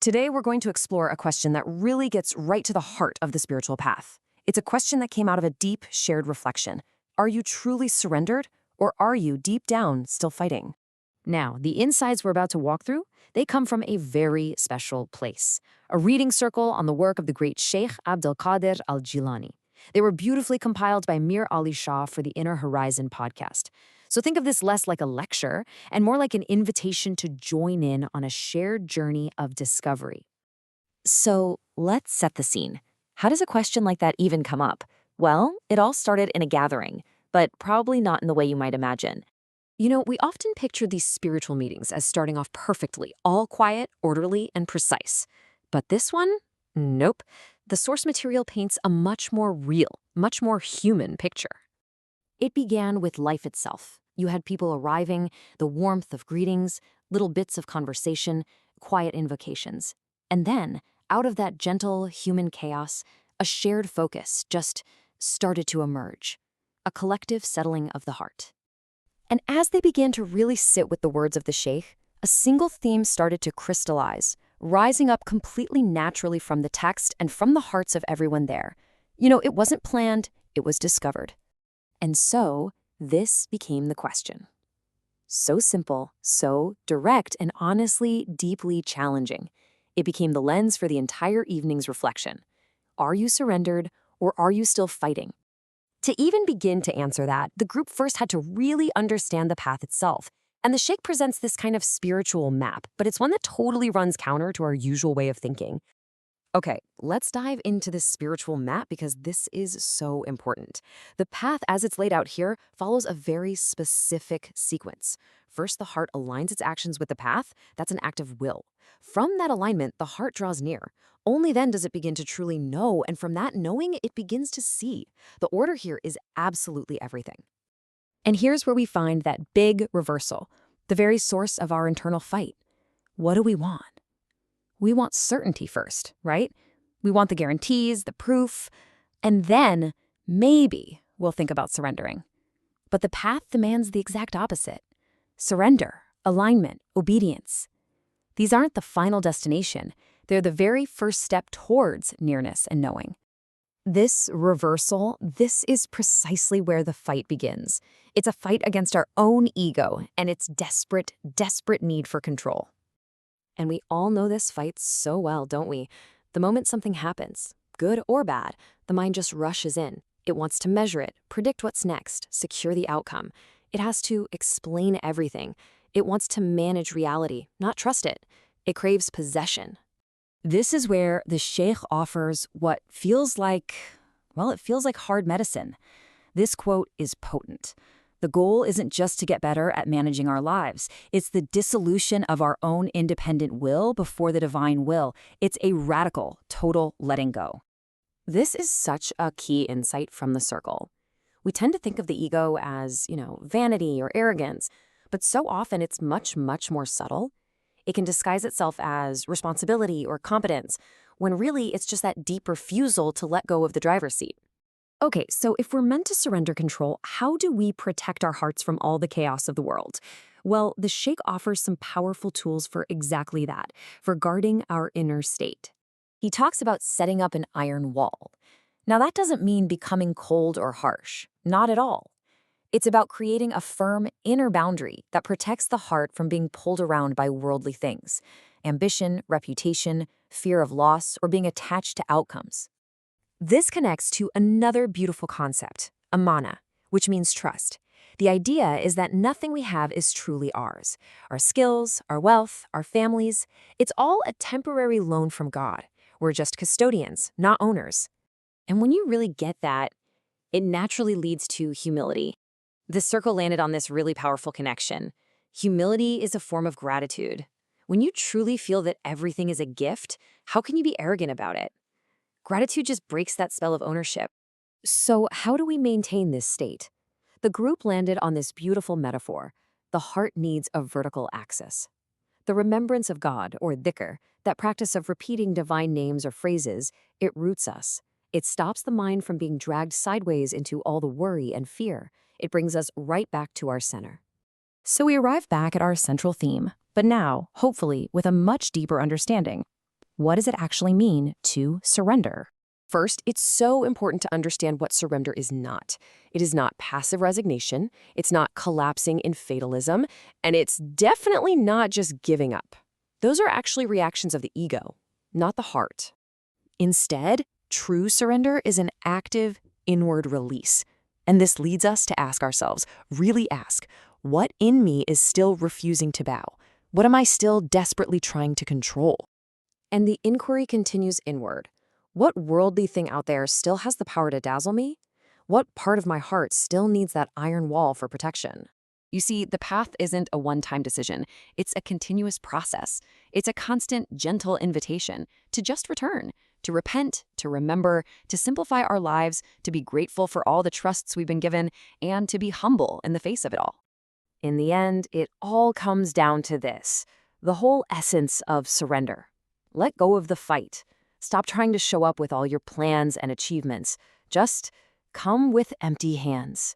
Today, we're going to explore a question that really gets right to the heart of the spiritual path. It's a question that came out of a deep, shared reflection. Are you truly surrendered, or are you, deep down, still fighting? Now, the insights we're about to walk through, they come from a very special place. A reading circle on the work of the great Sheikh Abdul Qadir al-Jilani. They were beautifully compiled by Mir Ali Shah for the Inner Horizon podcast. So think of this less like a lecture and more like an invitation to join in on a shared journey of discovery. So let's set the scene. How does a question like that even come up? Well, it all started in a gathering, but probably not in the way you might imagine. You know, we often picture these spiritual meetings as starting off perfectly, all quiet, orderly, and precise. But this one? Nope. The source material paints a much more real, much more human picture. It began with life itself. You had people arriving, the warmth of greetings, little bits of conversation, quiet invocations. And then, out of that gentle human chaos, a shared focus just started to emerge. A collective settling of the heart. And as they began to really sit with the words of the Sheikh, a single theme started to crystallize, rising up completely naturally from the text and from the hearts of everyone there. You know, it wasn't planned, it was discovered. And so, this became the question. So simple, so direct, and honestly, deeply challenging. It became the lens for the entire evening's reflection. Are you surrendered, or are you still fighting? To even begin to answer that, the group first had to really understand the path itself. And the Sheikh presents this kind of spiritual map, but it's one that totally runs counter to our usual way of thinking. Okay, let's dive into this spiritual map because this is so important. The path, as it's laid out here, follows a very specific sequence. First, the heart aligns its actions with the path. That's an act of will. From that alignment, the heart draws near. Only then does it begin to truly know, and from that knowing, it begins to see. The order here is absolutely everything. And here's where we find that big reversal, the very source of our internal fight. What do we want? We want certainty first, right? We want the guarantees, the proof, and then maybe we'll think about surrendering. But the path demands the exact opposite. Surrender, alignment, obedience. These aren't the final destination. They're the very first step towards nearness and knowing. This reversal, this is precisely where the fight begins. It's a fight against our own ego and its desperate, desperate need for control. And we all know this fight so well, don't we? The moment something happens, good or bad, the mind just rushes in. It wants to measure it, predict what's next, secure the outcome. It has to explain everything. It wants to manage reality, not trust it. It craves possession. This is where the Sheikh offers what feels like, well, it feels like hard medicine. This quote is potent. The goal isn't just to get better at managing our lives. It's the dissolution of our own independent will before the divine will. It's a radical, total letting go. This is such a key insight from the circle. We tend to think of the ego as, vanity or arrogance, but so often it's much, much more subtle. It can disguise itself as responsibility or competence, when really it's just that deep refusal to let go of the driver's seat. Okay, so if we're meant to surrender control, how do we protect our hearts from all the chaos of the world? Well, the Sheikh offers some powerful tools for exactly that, for guarding our inner state. He talks about setting up an iron wall. Now, that doesn't mean becoming cold or harsh. Not at all. It's about creating a firm inner boundary that protects the heart from being pulled around by worldly things, ambition, reputation, fear of loss, or being attached to outcomes. This connects to another beautiful concept, amana, which means trust. The idea is that nothing we have is truly ours. Our skills, our wealth, our families, it's all a temporary loan from God. We're just custodians, not owners. And when you really get that, it naturally leads to humility. The circle landed on this really powerful connection. Humility is a form of gratitude. When you truly feel that everything is a gift, how can you be arrogant about it? Gratitude just breaks that spell of ownership. So how do we maintain this state? The group landed on this beautiful metaphor. The heart needs a vertical axis. The remembrance of God, or dhikr, that practice of repeating divine names or phrases, it roots us. It stops the mind from being dragged sideways into all the worry and fear. It brings us right back to our center. So we arrive back at our central theme, but now, hopefully, with a much deeper understanding. What does it actually mean to surrender? First, it's so important to understand what surrender is not. It is not passive resignation, it's not collapsing in fatalism, and it's definitely not just giving up. Those are actually reactions of the ego, not the heart. Instead, true surrender is an active, inward release. And this leads us to ask ourselves, really ask, what in me is still refusing to bow? What am I still desperately trying to control? And the inquiry continues inward. What worldly thing out there still has the power to dazzle me? What part of my heart still needs that iron wall for protection? You see, the path isn't a one-time decision. It's a continuous process. It's a constant, gentle invitation to just return, to repent, to remember, to simplify our lives, to be grateful for all the trusts we've been given, and to be humble in the face of it all. In the end, it all comes down to this, the whole essence of surrender. Let go of the fight. Stop trying to show up with all your plans and achievements. Just come with empty hands.